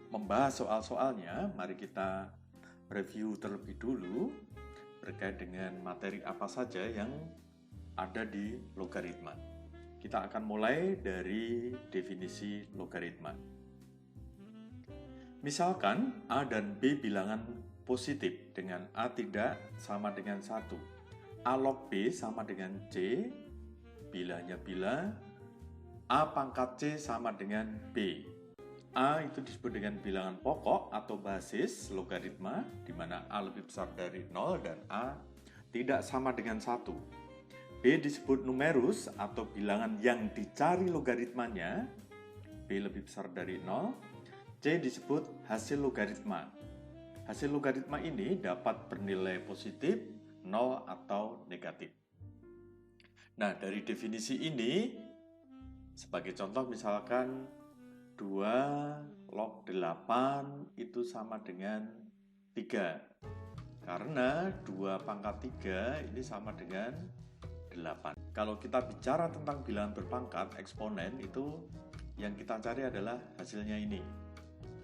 membahas soal-soalnya, mari kita review terlebih dulu terkait dengan materi apa saja yang ada di logaritma. Kita akan mulai dari definisi logaritma. Misalkan A dan B bilangan positif dengan A tidak sama dengan 1. A log B sama dengan C, bilanya bila A pangkat C sama dengan B. A itu disebut dengan bilangan pokok atau basis logaritma, di mana A lebih besar dari 0 dan A tidak sama dengan 1. B disebut numerus atau bilangan yang dicari logaritmanya, B lebih besar dari 0. C disebut hasil logaritma. Hasil logaritma ini dapat bernilai positif, 0 atau negatif. Nah, dari definisi ini, sebagai contoh misalkan 2 log 8 itu sama dengan 3. Karena 2 pangkat 3 ini sama dengan 8. Kalau kita bicara tentang bilangan berpangkat, eksponen, itu yang kita cari adalah hasilnya ini.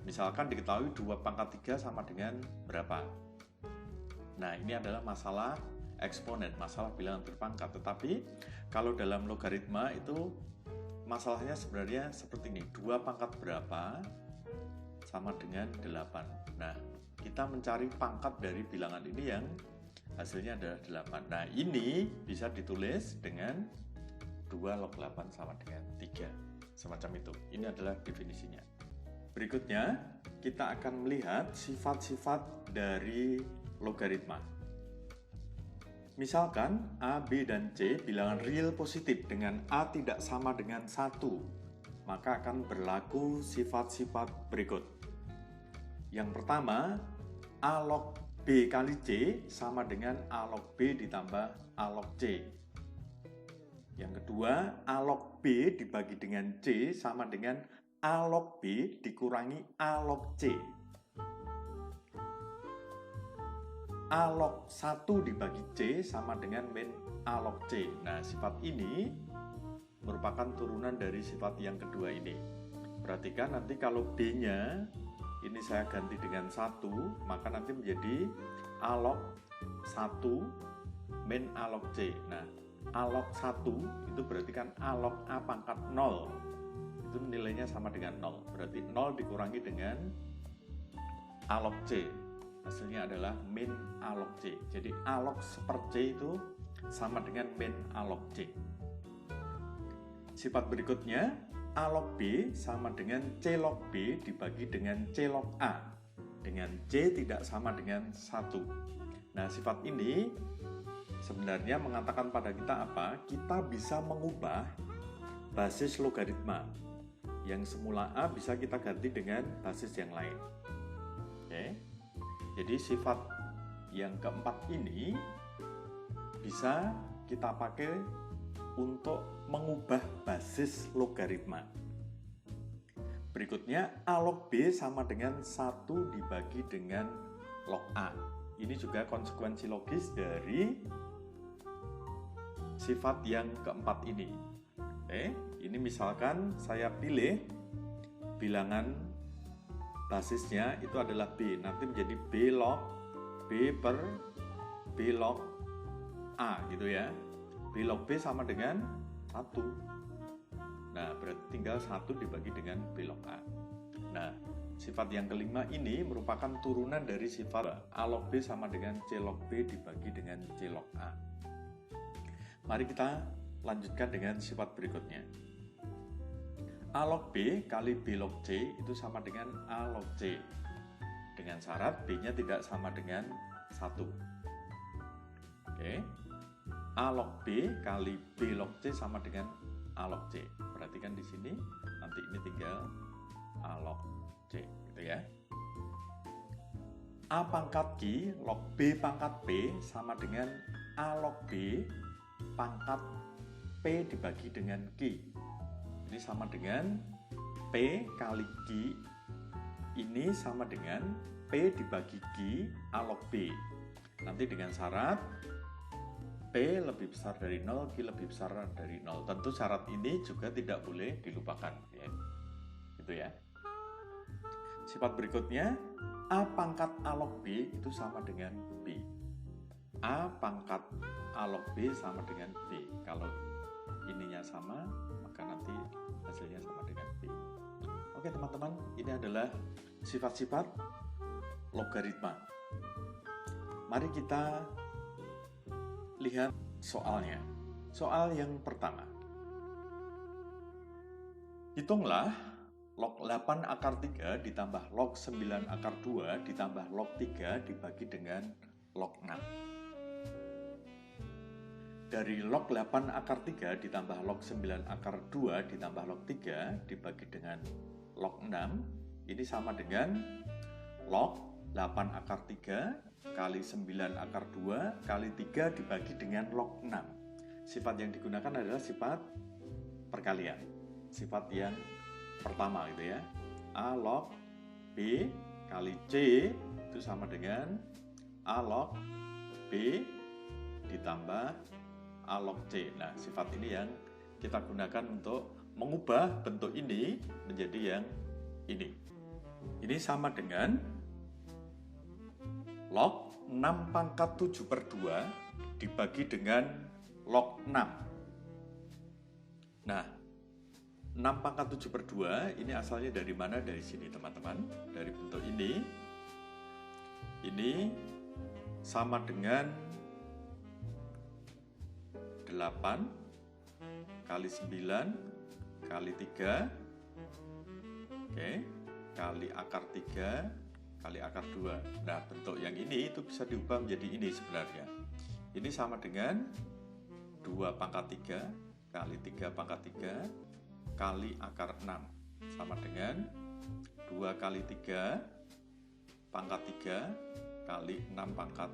Misalkan diketahui 2 pangkat 3 sama dengan berapa. Nah, ini adalah masalah eksponen, masalah bilangan berpangkat. Tetapi kalau dalam logaritma itu masalahnya sebenarnya seperti ini. 2 pangkat berapa sama dengan 8. Nah, kita mencari pangkat dari bilangan ini yang hasilnya adalah 8. Nah, ini bisa ditulis dengan 2 log 8 sama dengan 3. Semacam itu. Ini adalah definisinya. Berikutnya, kita akan melihat sifat-sifat dari logaritma. Misalkan A, B, dan C bilangan real positif dengan A tidak sama dengan 1, maka akan berlaku sifat-sifat berikut. Yang pertama, A log B kali C sama dengan A log B ditambah A log C. Yang kedua, A log B dibagi dengan C sama dengan A log B dikurangi A log C. A log 1 dibagi C sama dengan min A log C. Nah, sifat ini merupakan turunan dari sifat yang kedua ini. Perhatikan nanti kalau B-nya ini saya ganti dengan 1, maka nanti menjadi A log 1 min A log C. Nah, A log 1 itu berarti kan A log A pangkat 0. Itu nilainya sama dengan 0. Berarti 0 dikurangi dengan A log C. Hasilnya adalah min A log C. Jadi A log per C itu sama dengan min A log C. Sifat berikutnya, A log B sama dengan C log B dibagi dengan C log A, dengan C tidak sama dengan 1. Nah, sifat ini sebenarnya mengatakan pada kita apa? Kita bisa mengubah basis logaritma. Yang semula A bisa kita ganti dengan basis yang lain. Oke. Jadi sifat yang keempat ini bisa kita pakai untuk mengubah basis logaritma. Berikutnya, A log B sama dengan 1 dibagi dengan log A. Ini juga konsekuensi logis dari sifat yang keempat ini. Ini misalkan saya pilih bilangan basisnya itu adalah B. Nanti menjadi B log B per B log A gitu ya. B log B sama dengan 1. Nah, berarti tinggal 1 dibagi dengan B log A. Nah, sifat yang kelima ini merupakan turunan dari sifat A log B sama dengan C log B dibagi dengan C log A. Mari kita lanjutkan dengan sifat berikutnya. A log B kali B log C itu sama dengan A log C. Dengan syarat B-nya tidak sama dengan 1. Oke. A log B kali B log C sama dengan A log C. Perhatikan di sini, nanti ini tinggal A log C, gitu ya. A pangkat Q log B pangkat P sama dengan A log B pangkat P dibagi dengan Q. Ini sama dengan P kali Q, ini sama dengan P dibagi Q A log B. Nanti dengan syarat P lebih besar dari 0, Q lebih besar dari 0. Tentu syarat ini juga tidak boleh dilupakan, ya. Gitu ya. Sifat berikutnya, A pangkat A log B itu sama dengan B. A pangkat A log B sama dengan B. Kalau ininya sama, maka nanti hasilnya sama dengan B. Oke teman-teman, ini adalah sifat-sifat logaritma. Mari kita lihat soalnya. Soal yang pertama. Hitunglah log 8 akar 3 ditambah log 9 akar 2 ditambah log 3 dibagi dengan log 6. Dari log 8 akar 3 ditambah log 9 akar 2 ditambah log 3 dibagi dengan log 6, ini sama dengan log 8 akar 3 kali 9 akar 2 kali 3 dibagi dengan log 6. Sifat yang digunakan adalah sifat perkalian. Sifat yang pertama gitu ya. A log B kali C itu sama dengan A log B ditambah A log C. Nah, sifat ini yang kita gunakan untuk mengubah bentuk ini menjadi yang ini. Ini sama dengan log 6 pangkat 7 per 2 dibagi dengan log 6. Nah, 6 pangkat 7 per 2 ini asalnya dari mana? Dari sini teman-teman. Dari bentuk ini. Ini sama dengan 8 kali 9 kali 3. Oke, kali akar 3 kali akar 2. Nah, bentuk yang ini itu bisa diubah menjadi ini sebenarnya. Ini sama dengan 2 pangkat 3 kali 3 pangkat 3 kali akar 6 sama dengan 2 kali 3 pangkat 3 kali 6 pangkat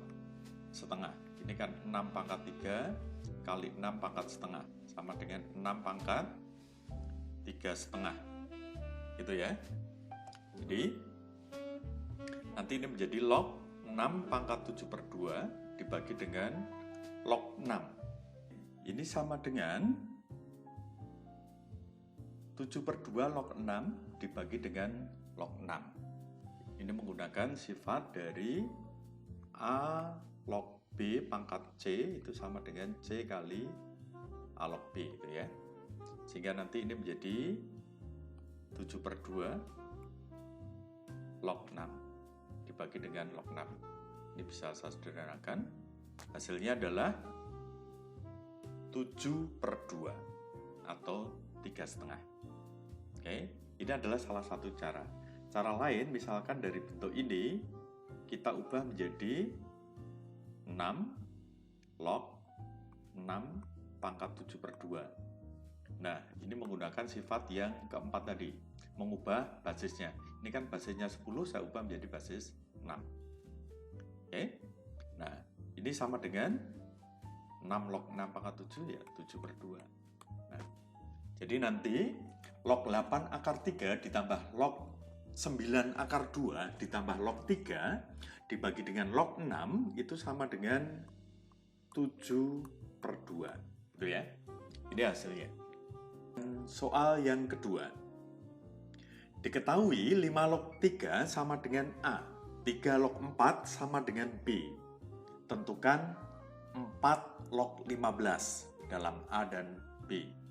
setengah. Ini kan 6 pangkat 3 kali 6 pangkat setengah sama dengan 6 pangkat 3 setengah. Gitu ya. Jadi nanti ini menjadi log 6 pangkat 7 per 2 dibagi dengan log 6. Ini sama dengan 7 per 2 log 6 dibagi dengan log 6. Ini menggunakan sifat dari A log B pangkat C itu sama dengan C kali A log B gitu ya. Sehingga nanti ini menjadi 7 per 2 log 6 dibagi dengan log 6. Ini bisa saya sederhanakan. Hasilnya adalah 7 per 2 atau 3,5. Oke, ini adalah salah satu cara. Cara lain misalkan dari bentuk ini kita ubah menjadi 6 log 6 pangkat 7 per 2. Nah, ini menggunakan sifat yang keempat tadi, mengubah basisnya. Ini kan basisnya 10, saya ubah menjadi basis 6. Oke, nah ini sama dengan 6 log 6 pangkat 7 ya 7 per 2. Nah, jadi nanti log 8 akar 3 ditambah log 9 akar 2 ditambah log 3 dibagi dengan log 6 itu sama dengan 7 per 2. Gitu ya. Ini hasilnya. Soal yang kedua. Diketahui 5 log 3 sama dengan A, 3 log 4 sama dengan B. Tentukan 4 log 15 dalam A dan B.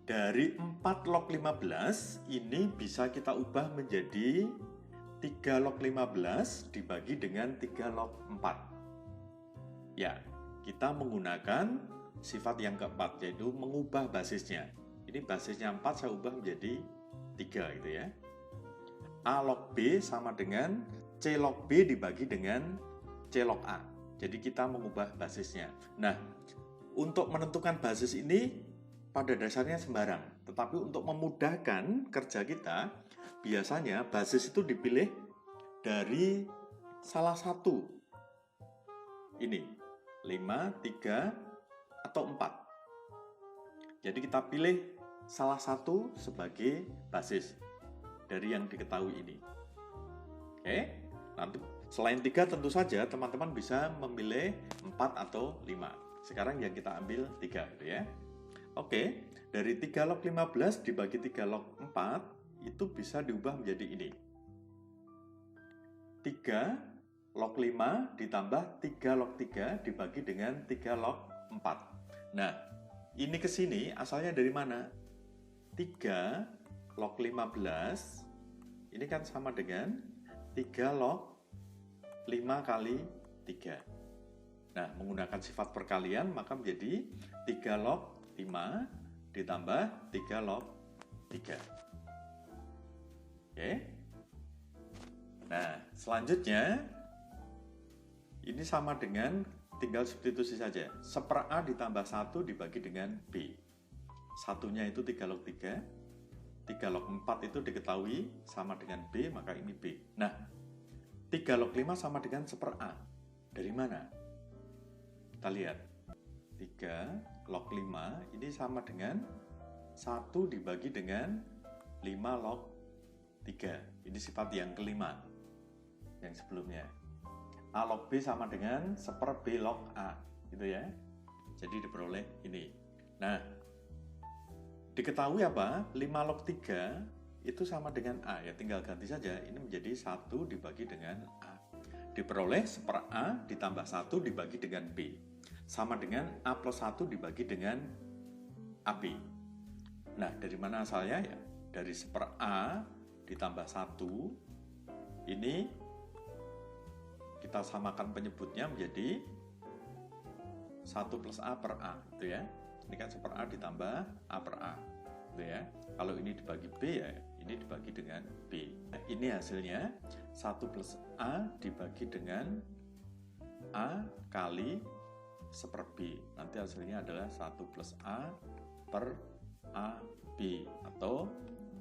Dari 4 log 15 ini bisa kita ubah menjadi 3 log 15 dibagi dengan 3 log 4. Ya, kita menggunakan sifat yang keempat, yaitu mengubah basisnya. Ini basisnya 4 saya ubah menjadi 3 gitu ya. A log B sama dengan C log B dibagi dengan C log A. Jadi kita mengubah basisnya. Nah, untuk menentukan basis ini pada dasarnya sembarang, tetapi untuk memudahkan kerja kita, biasanya basis itu dipilih dari salah satu. Ini, 5, 3, atau 4. Jadi kita pilih salah satu sebagai basis dari yang diketahui ini. Oke, nanti selain 3 tentu saja teman-teman bisa memilih 4 atau 5. Sekarang yang kita ambil 3 gitu ya. Oke, dari 3 log 15 dibagi 3 log 4 itu bisa diubah menjadi ini. 3 log 5 ditambah 3 log 3 dibagi dengan 3 log 4. Nah, ini ke sini asalnya dari mana? 3 log 15 ini kan sama dengan 3 log 5 kali 3. Nah, menggunakan sifat perkalian maka menjadi 3 log 5 ditambah 3 log 3. Oke. Nah, selanjutnya ini sama dengan tinggal substitusi saja. 1/A ditambah 1 dibagi dengan B. Satunya itu 3 log 3. 3 log 4 itu diketahui sama dengan B, maka ini B. Nah, 3 log 5 sama dengan 1/A. Dari mana? Kita lihat. 3 log 5 ini sama dengan 1 dibagi dengan 5 log 3. Ini sifat yang kelima. Yang sebelumnya. A log B sama dengan 1/B log A. Gitu ya. Jadi diperoleh ini. Nah, diketahui apa? 5 log 3 itu sama dengan A. Ya tinggal ganti saja. Ini menjadi 1 dibagi dengan A. Diperoleh 1/A ditambah 1 dibagi dengan B. Sama dengan A plus 1 dibagi dengan AB. Nah, dari mana asalnya ya? Dari 1/A ditambah 1, ini kita samakan penyebutnya menjadi 1 plus A per A. Gitu ya. Ini kan 1/A ditambah A per A. Gitu ya. Kalau ini dibagi B ya, ini dibagi dengan B. Nah, ini hasilnya 1 plus A dibagi dengan A kali 1/B. Nanti hasilnya adalah 1 plus A per AB. Atau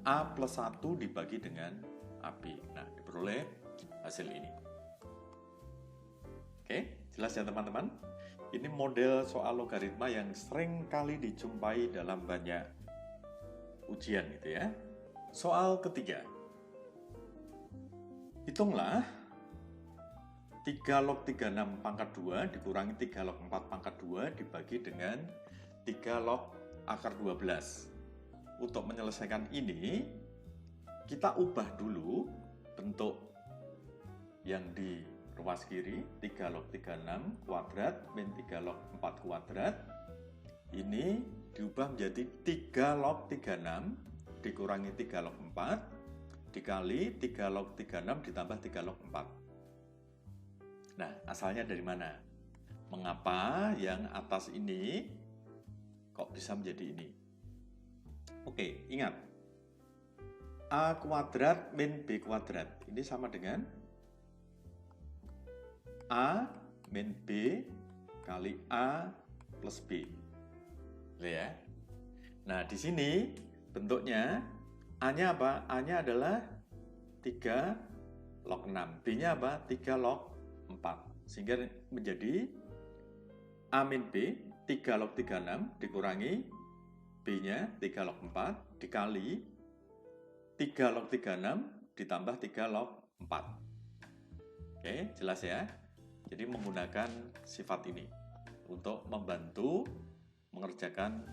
A plus 1 dibagi dengan AB. Nah, diperoleh hasil ini. Oke, jelas ya teman-teman? Ini model soal logaritma yang sering kali dijumpai dalam banyak ujian gitu ya. Soal ketiga. Hitunglah 3 log 36 pangkat 2 dikurangi 3 log 4 pangkat 2 dibagi dengan 3 log akar 12. Untuk menyelesaikan ini, kita ubah dulu bentuk yang di ruas kiri, 3 log 36 kuadrat min 3 log 4 kuadrat. Ini diubah menjadi 3 log 36 dikurangi 3 log 4 dikali 3 log 36 ditambah 3 log 4. Nah, asalnya dari mana? Mengapa yang atas ini kok bisa menjadi ini? Oke, ingat. A kuadrat min B kuadrat. Ini sama dengan A min B kali A plus B. Ya. Nah, di sini bentuknya A-nya apa? A-nya adalah 3 log 6. B-nya apa? 3 log 4. Sehingga menjadi A min B 3 log 36 dikurangi B-nya 3 log 4 dikali 3 log 36 ditambah 3 log 4. Oke, jelas ya? Jadi menggunakan sifat ini untuk membantu mengerjakan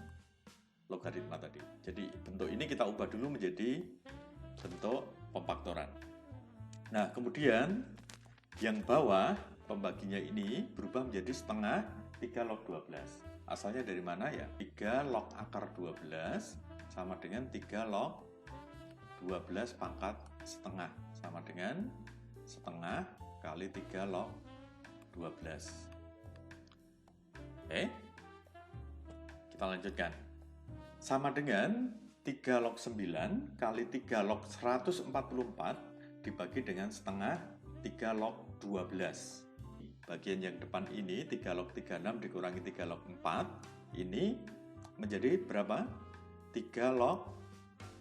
logaritma tadi. Jadi bentuk ini kita ubah dulu menjadi bentuk pemfaktoran. Nah, kemudian yang bawah pembaginya ini berubah menjadi setengah 3 log 12. Asalnya dari mana ya? 3 log akar 12 sama dengan 3 log 12 pangkat setengah. Sama dengan setengah kali 3 log 12. Oke. Kita lanjutkan. Sama dengan 3 log 9 kali 3 log 144 dibagi dengan setengah 3 log 12. Bagian yang depan ini 3 log 36 dikurangi 3 log 4. Ini menjadi berapa? 3 log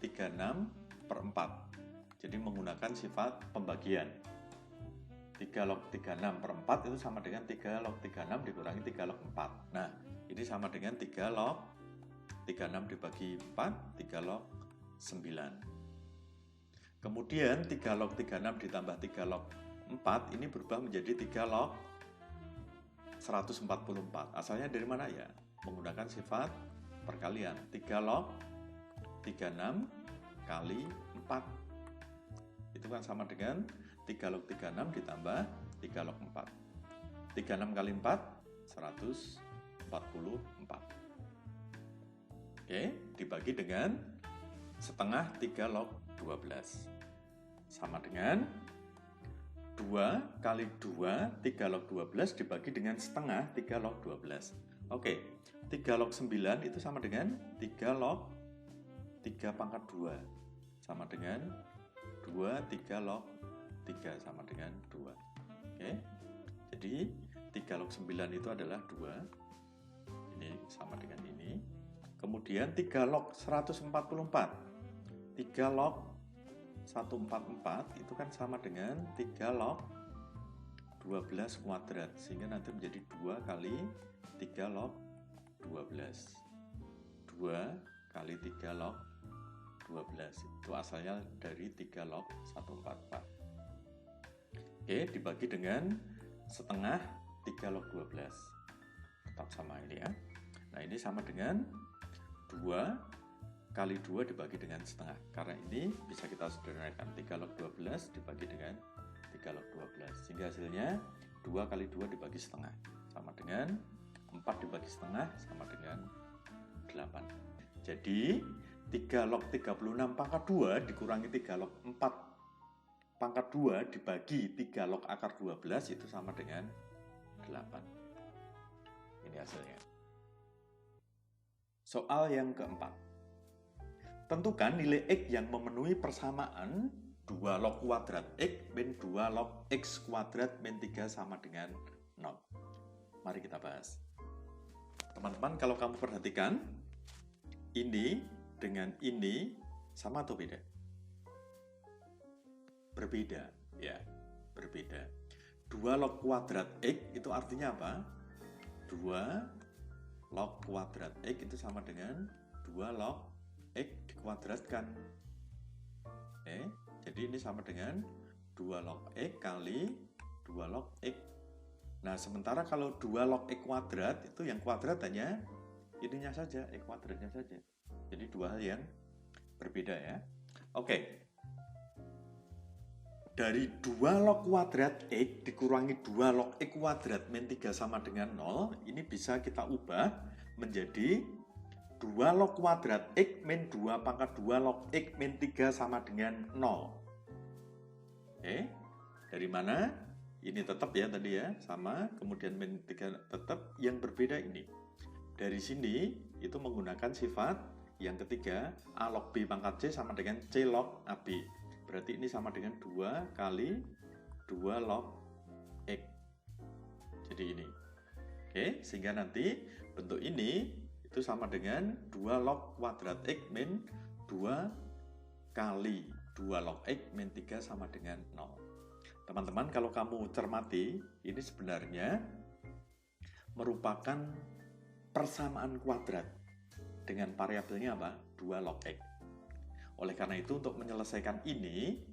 36 per 4. Jadi menggunakan sifat pembagian. 3 log 36 per 4 itu sama dengan 3 log 36 dikurangi 3 log 4. Nah, ini sama dengan 3 log 36 dibagi 4, 3 log 9. Kemudian 3 log 36 ditambah 3 log 4 ini berubah menjadi 3 log 144. Asalnya dari mana ya? Menggunakan sifat perkalian. 3 log 36 kali 4. Itu kan sama dengan 3 log 36 ditambah 3 log 4. 36 kali 4, 144. Oke, dibagi dengan setengah 3 log 12. Sama dengan 2 kali 2, 3 log 12 dibagi dengan setengah 3 log 12. Oke, 3 log 9 itu sama dengan 3 log 3 pangkat 2. Sama dengan 2, 3 log 3 sama dengan 2. Oke, jadi 3 log 9 itu adalah 2. Ini sama dengan ini. Kemudian 3 log 144. 3 log 144 itu kan sama dengan 3 log 12 kuadrat. Sehingga nanti menjadi 2 kali 3 log 12. 2 kali 3 log 12. Itu asalnya dari 3 log 144. Oke, dibagi dengan setengah 3 log 12. Tetap sama ini ya. Nah, ini sama dengan 2 kali 2 dibagi dengan setengah. Karena ini bisa kita sederhanakan. 3 log 12 dibagi dengan 3 log 12. Sehingga hasilnya 2 kali 2 dibagi setengah. Sama dengan 4 dibagi setengah sama dengan 8. Jadi 3 log 36 pangkat 2 dikurangi 3 log 4 pangkat 2 dibagi 3 log akar 12 itu sama dengan 8. Ini hasilnya. Soal yang keempat. Tentukan nilai X yang memenuhi persamaan 2 log kuadrat X min 2 log X kuadrat min 3 sama dengan 0. Mari kita bahas. Teman-teman, kalau kamu perhatikan, ini dengan ini sama atau beda? Berbeda, ya, berbeda. 2 log kuadrat X itu artinya apa? 2 log kuadrat X itu sama dengan 2 log X dikuadratkan. Jadi ini sama dengan 2 log X kali 2 log X. Nah, sementara kalau 2 log X kuadrat itu yang kuadrat hanya ininya saja, X kuadratnya saja. Jadi dua hal yang berbeda ya. Oke. Dari 2 log kuadrat X dikurangi 2 log X kuadrat min 3 sama dengan 0, ini bisa kita ubah menjadi 2 log kuadrat X min 2 pangkat 2 log X min 3 sama dengan 0. Oke, dari mana? Ini tetap ya tadi ya, sama, kemudian min 3 tetap, yang berbeda ini. Dari sini, itu menggunakan sifat yang ketiga, A log B pangkat C sama dengan C log AB. Berarti ini sama dengan 2 kali 2 log X. Jadi ini. Oke, sehingga nanti bentuk ini itu sama dengan 2 log kuadrat X min 2 kali 2 log X min 3 sama dengan 0. Teman-teman, kalau kamu cermati, ini sebenarnya merupakan persamaan kuadrat dengan variabelnya apa? 2 log X. Oleh karena itu, untuk menyelesaikan ini,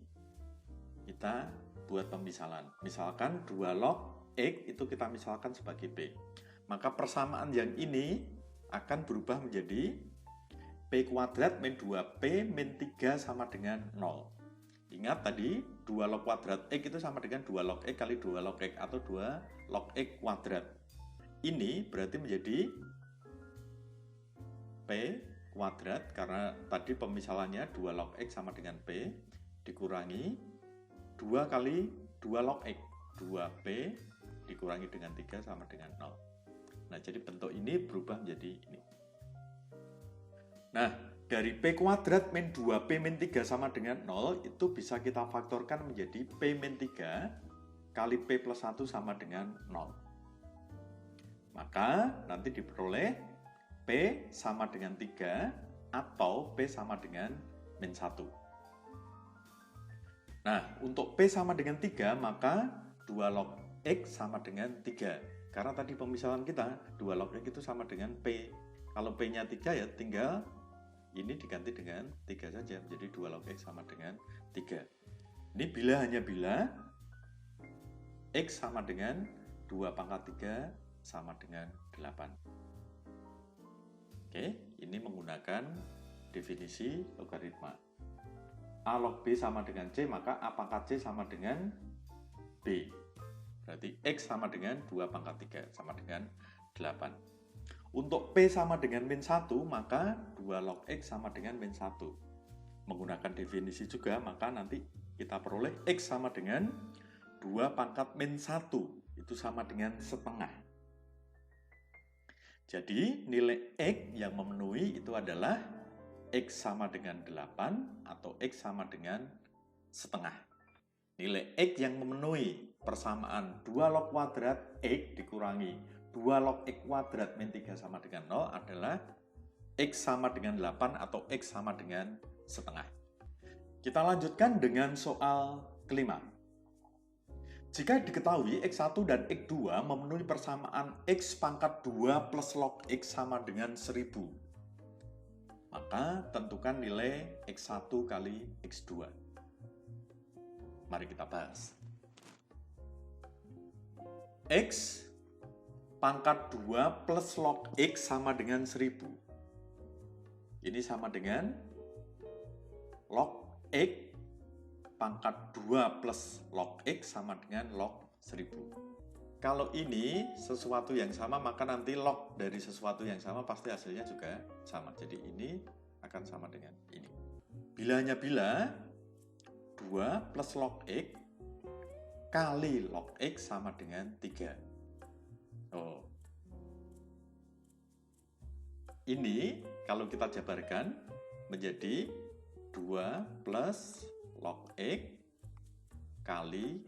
kita buat pemisalan. Misalkan 2 log X itu kita misalkan sebagai P. Maka persamaan yang ini akan berubah menjadi P kuadrat min 2P min 3 sama dengan 0. Ingat tadi, 2 log kuadrat X itu sama dengan 2 log X kali 2 log X atau 2 log X kuadrat. Ini berarti menjadi P kuadrat, karena tadi pemisalannya 2 log X sama dengan P, dikurangi 2 kali 2 log X, 2P dikurangi dengan 3 sama dengan 0. Nah, jadi bentuk ini berubah menjadi ini. Nah, dari P kuadrat min 2P min 3 sama dengan 0, itu bisa kita faktorkan menjadi P min 3 kali P plus 1 sama dengan 0. Maka nanti diperoleh P sama dengan 3 atau P sama dengan min 1. Nah, untuk P sama dengan 3, maka 2 log X sama dengan 3. Karena tadi pemisalan kita, 2 log X itu sama dengan P. Kalau P-nya 3 ya tinggal ini diganti dengan 3 saja. Jadi 2 log X sama dengan 3. Ini hanya bila X sama dengan 2 pangkat 3 sama dengan 8. Oke, ini menggunakan definisi logaritma. A log B sama dengan C, maka A pangkat C sama dengan B. Berarti X sama dengan 2 pangkat 3, sama dengan 8. Untuk P sama dengan min 1, maka 2 log X sama dengan min 1. Menggunakan definisi juga, maka nanti kita peroleh X sama dengan 2 pangkat min 1. Itu sama dengan setengah. Jadi nilai X yang memenuhi itu adalah X sama dengan 8 atau X sama dengan setengah. Nilai X yang memenuhi persamaan 2 log kuadrat X dikurangi 2 log X kuadrat min 3 sama dengan 0 adalah X sama dengan 8 atau X sama dengan setengah. Kita lanjutkan dengan soal kelima. Jika diketahui X1 dan X2 memenuhi persamaan X pangkat 2 plus log X sama dengan 1000, maka tentukan nilai X1 kali X2. Mari kita bahas. X pangkat 2 plus log X sama dengan 1000. Ini sama dengan log X pangkat 2 plus log X sama dengan log 1000. Kalau ini sesuatu yang sama, maka nanti log dari sesuatu yang sama pasti hasilnya juga sama. Jadi ini akan sama dengan ini. Bilanya bila 2 plus log X kali log X sama dengan 3. Oh. Ini kalau kita jabarkan menjadi 2 plus log X kali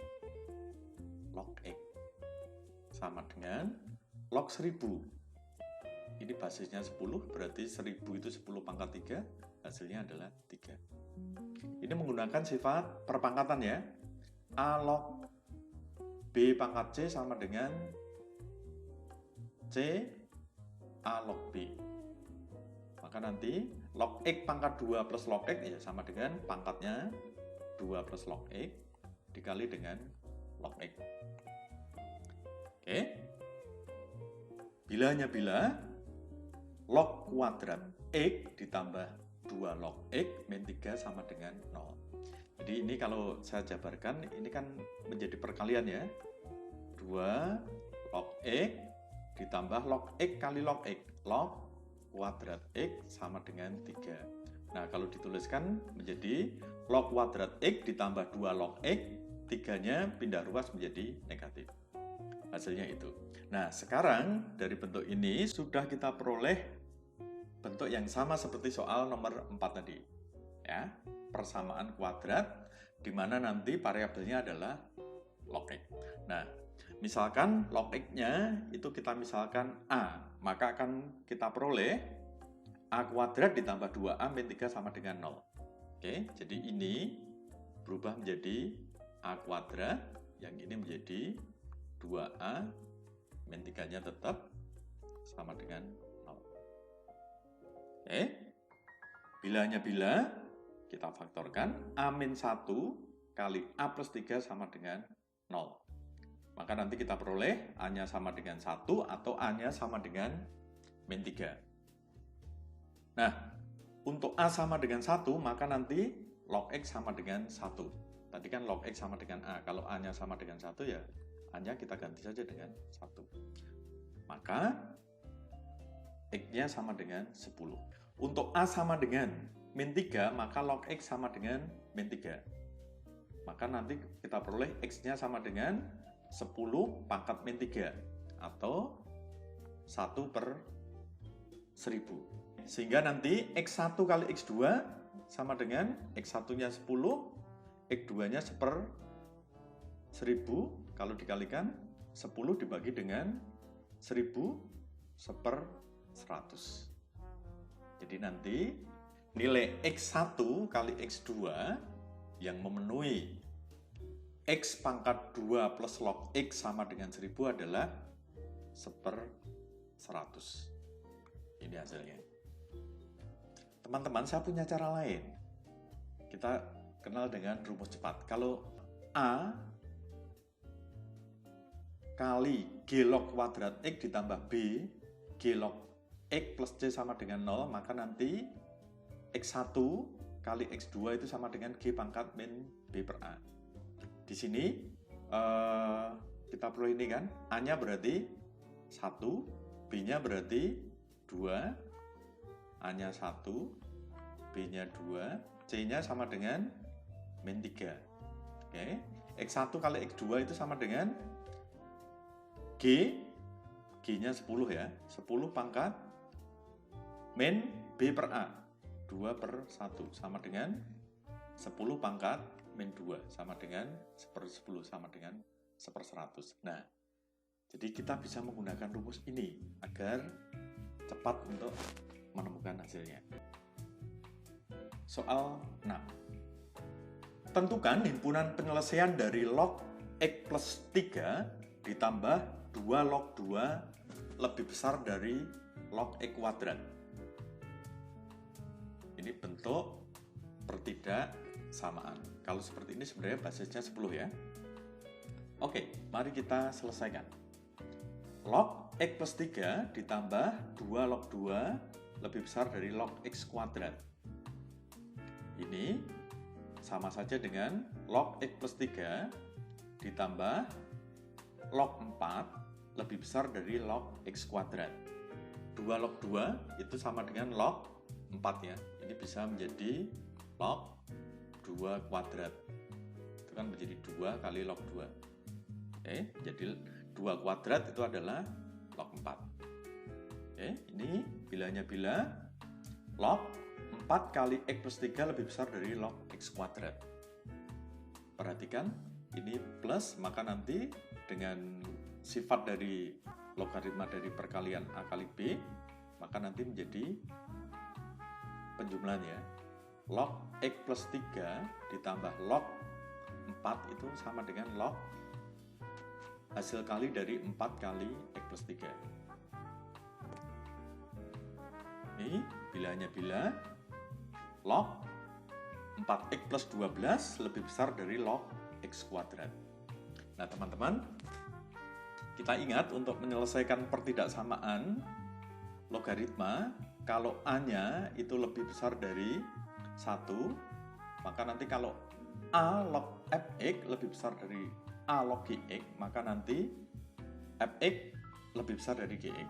log X sama dengan log 1000. Ini basisnya 10, berarti 1000 itu 10 pangkat 3, hasilnya adalah 3. Ini menggunakan sifat perpangkatan ya. A log B pangkat C sama dengan C A log B. Maka nanti log X pangkat 2 plus log X ya sama dengan pangkatnya 2 plus log X dikali dengan log X. Oke. Bilanya bila log kuadrat X ditambah 2 log X min 3 sama dengan 0. Jadi ini kalau saya jabarkan, ini kan menjadi perkalian ya. 2 log X ditambah log X kali log X. Log kuadrat X sama dengan 3. Nah, kalau dituliskan menjadi log kuadrat X ditambah 2 log X, 3-nya pindah ruas menjadi negatif. Hasilnya itu. Nah, sekarang dari bentuk ini sudah kita peroleh bentuk yang sama seperti soal nomor 4 tadi. Ya, persamaan kuadrat di mana nanti variabelnya adalah log X. Nah, misalkan log X-nya itu kita misalkan A, maka akan kita peroleh A kuadrat ditambah 2A min 3 sama dengan 0. Oke, jadi ini berubah menjadi A kuadrat, yang ini menjadi 2A min 3-nya tetap sama dengan 0. Oke, bilanya bila kita faktorkan A min 1 kali A plus 3 sama dengan 0. Maka nanti kita peroleh A-nya sama dengan 1 atau A-nya sama dengan min 3. Nah, untuk A sama dengan 1, maka nanti log X sama dengan 1. Tadi kan log X sama dengan A. Kalau A-nya sama dengan 1 ya, A-nya kita ganti saja dengan 1. Maka X-nya sama dengan 10. Untuk A sama dengan min 3, maka log X sama dengan min 3. Maka nanti kita peroleh X-nya sama dengan 10 pangkat min 3 atau 1 per 1000. Sehingga nanti X1 kali X2 sama dengan X1-nya 10, X2-nya 1 per 1000. Kalau dikalikan 10 dibagi dengan 1000 1 per 100. Jadi nanti nilai X1 kali X2 yang memenuhi X pangkat 2 plus log X sama dengan 1000 adalah 1 per 100. Ini hasilnya. Teman-teman, saya punya cara lain. Kita kenal dengan rumus cepat. Kalau A kali G log kuadrat X ditambah B, G log X plus C sama dengan 0, maka nanti X1 kali X2 itu sama dengan G pangkat min B per A. Di sini kita perlu ini kan, A-nya berarti 1, B-nya berarti 2, A-nya 1, B-nya 2, C-nya sama dengan min 3. Oke, X1 kali X2 itu sama dengan G, G-nya 10 ya, 10 pangkat min B per A, 2 per 1, sama dengan 10 pangkat min 2, sama dengan 1/10, sama dengan 1/100. Nah, jadi kita bisa menggunakan rumus ini agar cepat untuk menemukan hasilnya. Soal 6. Tentukan himpunan penyelesaian dari log X plus 3 ditambah 2 log 2 lebih besar dari log X kuadrat. Ini bentuk pertidaksamaan. Kalau seperti ini sebenarnya basisnya 10 ya. Oke, mari kita selesaikan. Log X plus 3 ditambah 2 log 2 lebih besar dari log X kuadrat. Ini sama saja dengan log X plus 3 ditambah log 4 lebih besar dari log X kuadrat. 2 log 2 itu sama dengan log 4 ya. Ini bisa menjadi log 2 kuadrat. Itu kan menjadi 2 kali log 2. Oke, jadi 2 kuadrat itu adalah log 4. Oke, ini bilanya bila log 4 kali X plus 3 lebih besar dari log X kuadrat. Perhatikan, ini plus, maka nanti dengan sifat dari logaritma dari perkalian A kali B, maka nanti menjadi penjumlahan ya. Log X plus 3 ditambah log 4 itu sama dengan log hasil kali dari 4 kali X plus 3. Ini bilanya bila log 4x plus 12 lebih besar dari log X kuadrat. Nah teman-teman, kita ingat untuk menyelesaikan pertidaksamaan logaritma, kalau A-nya itu lebih besar dari 1, maka nanti kalau A log Fx lebih besar dari A log Gx, maka nanti Fx lebih besar dari Gx.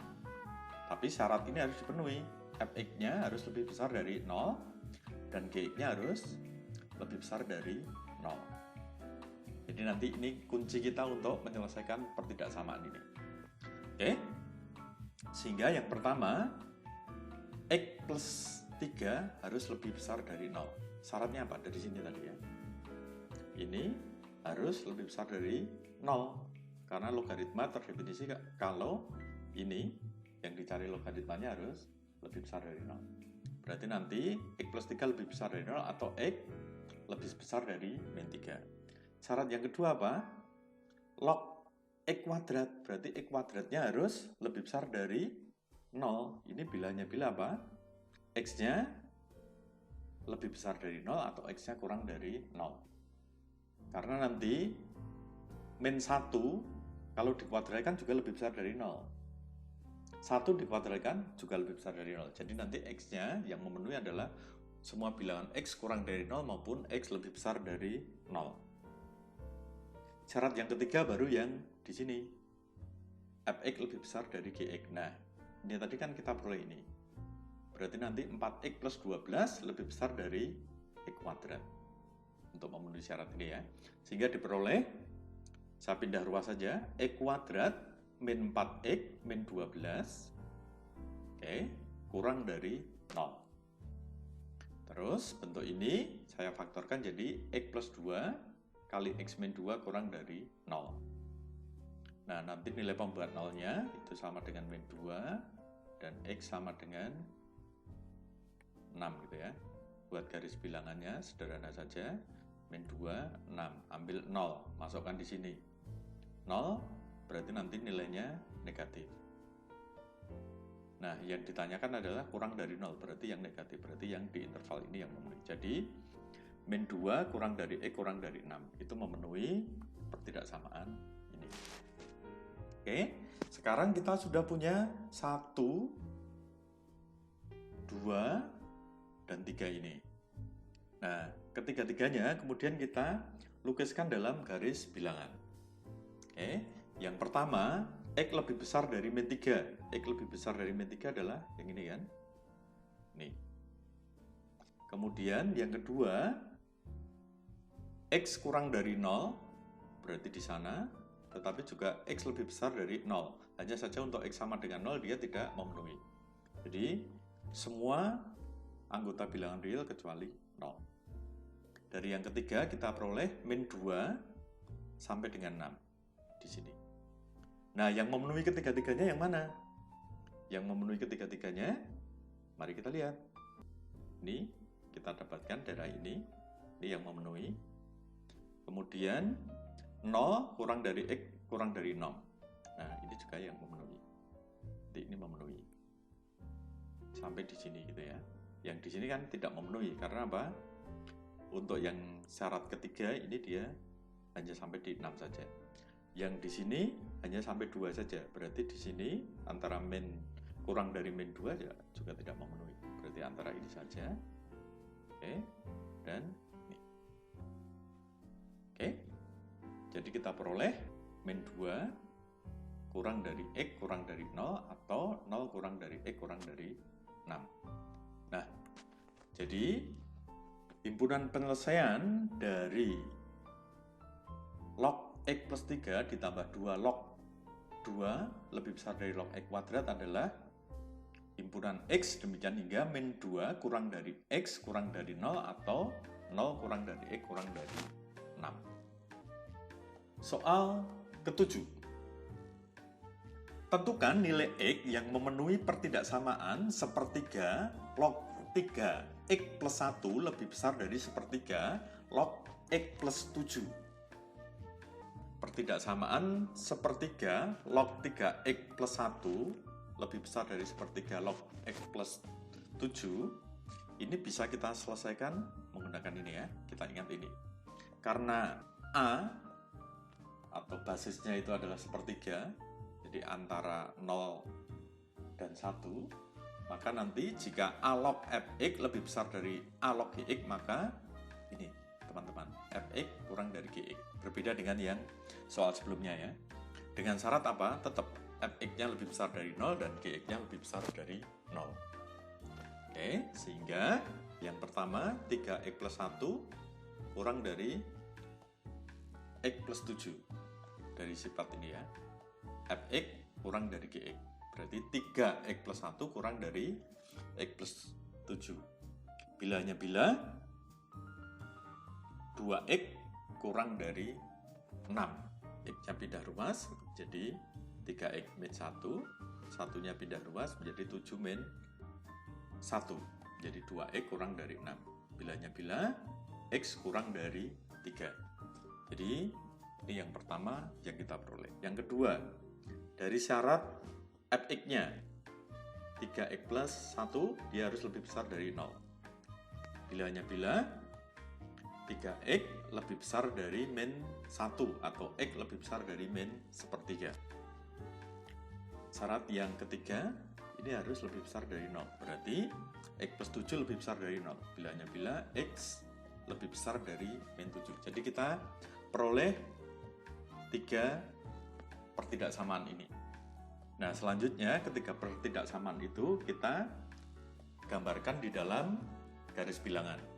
Tapi syarat ini harus dipenuhi. Fx-nya harus lebih besar dari 0 dan Gx-nya harus lebih besar dari 0. Jadi nanti ini kunci kita untuk menyelesaikan pertidaksamaan ini. Oke. Sehingga yang pertama X plus 3 harus lebih besar dari 0. Syaratnya apa? Dari sini tadi ya. Ini harus lebih besar dari 0. Karena logaritma terdefinisi kalau ini yang dicari logaritmanya harus lebih besar dari 0. Berarti nanti X plus 3 lebih besar dari 0 atau X lebih besar dari min 3. Syarat yang kedua apa? Log X kuadrat. Berarti X kuadratnya harus lebih besar dari 0. Ini bilanya bila apa? X-nya lebih besar dari 0 atau X-nya kurang dari 0. Karena nanti min 1 kalau dikuadratkan juga lebih besar dari 0. 1 dikuadratkan juga lebih besar dari 0. Jadi nanti X-nya yang memenuhi adalah semua bilangan X kurang dari 0 maupun X lebih besar dari 0. Syarat yang ketiga baru yang di sini. Fx lebih besar dari Gx. Nah, ini tadi kan kita peroleh ini. Berarti nanti 4x plus 12 lebih besar dari X kuadrat. Untuk memenuhi syarat ini ya. Sehingga diperoleh, saya pindah ruas saja, X kuadrat min 4x min 12 kurang dari 0. Terus bentuk ini saya faktorkan jadi X plus 2 kali X min 2 kurang dari 0. Nah nanti nilai pembuat 0-nya itu sama dengan min 2 dan X sama dengan 6 gitu ya. Buat garis bilangannya sederhana saja, min 2, 6, ambil 0, masukkan di sini 0, berarti nanti nilainya negatif. Nah, yang ditanyakan adalah kurang dari 0, berarti yang negatif, berarti yang di interval ini yang memenuhi. Jadi, min 2 kurang dari X kurang dari 6, itu memenuhi pertidaksamaan ini. Oke, sekarang kita sudah punya 1, 2, dan 3 ini. Nah, ketiga-tiganya kemudian kita lukiskan dalam garis bilangan. Oke, yang pertama, X lebih besar dari min 3. X lebih besar dari min 3 adalah yang ini kan? Nih. Kemudian yang kedua, X kurang dari 0, berarti di sana, tetapi juga X lebih besar dari 0. Hanya saja untuk X sama dengan 0, dia tidak memenuhi. Jadi, semua anggota bilangan real kecuali 0. Dari yang ketiga, kita peroleh min 2 sampai dengan 6 di sini. Nah, yang memenuhi ketiga-tiganya yang mana? Yang memenuhi ketiga-tiganya, mari kita lihat. Ini, kita dapatkan daerah ini yang memenuhi. Kemudian, 0 kurang dari X kurang dari 0. Nah, ini juga yang memenuhi. Jadi, ini memenuhi. Sampai di sini gitu ya. Yang di sini kan tidak memenuhi, karena apa? Untuk yang syarat ketiga, ini dia hanya sampai di 6 saja. Yang di sini hanya sampai 2 saja. Berarti di sini antara min kurang dari min 2 ya juga tidak memenuhi. Berarti antara ini saja. Oke. Dan ini. Oke. Jadi kita peroleh min 2 kurang dari X kurang dari 0 atau 0 kurang dari X kurang dari 6. Nah, jadi himpunan penyelesaian dari log X plus 3 ditambah 2 log 2 lebih besar dari log X kuadrat adalah himpunan X demikian hingga min 2 kurang dari X kurang dari 0 atau 0 kurang dari X kurang dari 6. Soal ketujuh. Tentukan nilai X yang memenuhi pertidaksamaan sepertiga log 3 X plus 1 lebih besar dari sepertiga log X plus 7. Pertidaksamaan sepertiga log 3x plus 1 lebih besar dari sepertiga log x plus 7. Ini bisa kita selesaikan menggunakan ini ya. Kita ingat ini. Karena A atau basisnya itu adalah sepertiga, jadi antara 0 dan 1, maka nanti jika A log fx lebih besar dari A log gx, maka ini teman-teman, fx kurang dari gx. Berbeda dengan yang soal sebelumnya ya. Dengan syarat apa? Tetap fx-nya lebih besar dari 0 dan gx-nya lebih besar dari 0. Oke, sehingga yang pertama 3x plus 1 kurang dari x plus 7. Dari sifat ini ya. Fx kurang dari gx. Berarti 3x plus 1 kurang dari x plus 7. Bilanya bila 2x kurang dari 6. X-nya pindah ruas, jadi 3x min 1. Satunya pindah ruas menjadi 7 min 1. Jadi 2x kurang dari 6. Bilanya bila x kurang dari 3. Jadi ini yang pertama yang kita peroleh. Yang kedua, dari syarat fx-nya 3x plus 1 dia harus lebih besar dari 0. Bilanya bila 3x lebih besar dari min 1 atau x lebih besar dari min sepertiga. Syarat yang ketiga, ini harus lebih besar dari 0. Berarti x plus 7 lebih besar dari 0. Bilanya bila x lebih besar dari min 7. Jadi kita peroleh 3 pertidaksamaan ini. Nah, selanjutnya ketika pertidaksamaan itu kita gambarkan di dalam garis bilangan.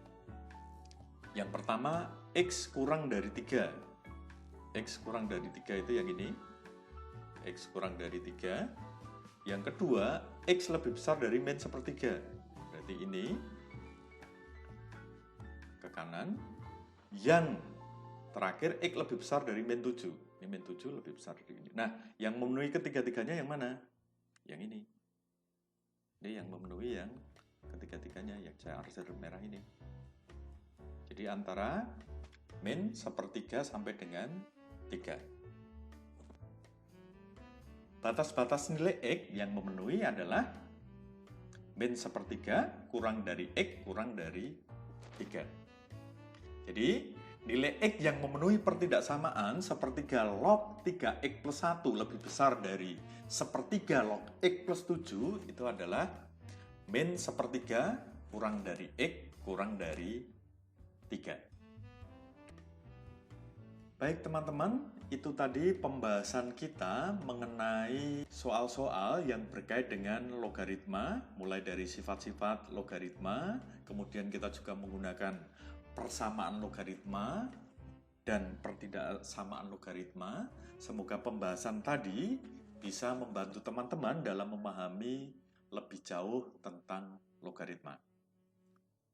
Yang pertama, x kurang dari 3. X kurang dari 3 itu yang ini. X kurang dari 3. Yang kedua, x lebih besar dari min sepertiga. Berarti ini ke kanan. Yang terakhir, x lebih besar dari min 7. Ini min 7 lebih besar dari ini. Nah, yang memenuhi ketiga-tiganya yang mana? Yang ini. Ini yang memenuhi yang ketiga-tiganya, yang saya arsir merah ini. Jadi antara min sepertiga sampai dengan 3. Batas-batas nilai X yang memenuhi adalah min sepertiga kurang dari X kurang dari 3. Jadi nilai X yang memenuhi pertidaksamaan sepertiga log 3x plus 1 lebih besar dari sepertiga log X plus 7 itu adalah min sepertiga kurang dari X kurang dari Baik teman-teman, itu tadi pembahasan kita mengenai soal-soal yang berkait dengan logaritma, mulai dari sifat-sifat logaritma, kemudian kita juga menggunakan persamaan logaritma dan pertidaksamaan logaritma. Semoga pembahasan tadi bisa membantu teman-teman dalam memahami lebih jauh tentang logaritma.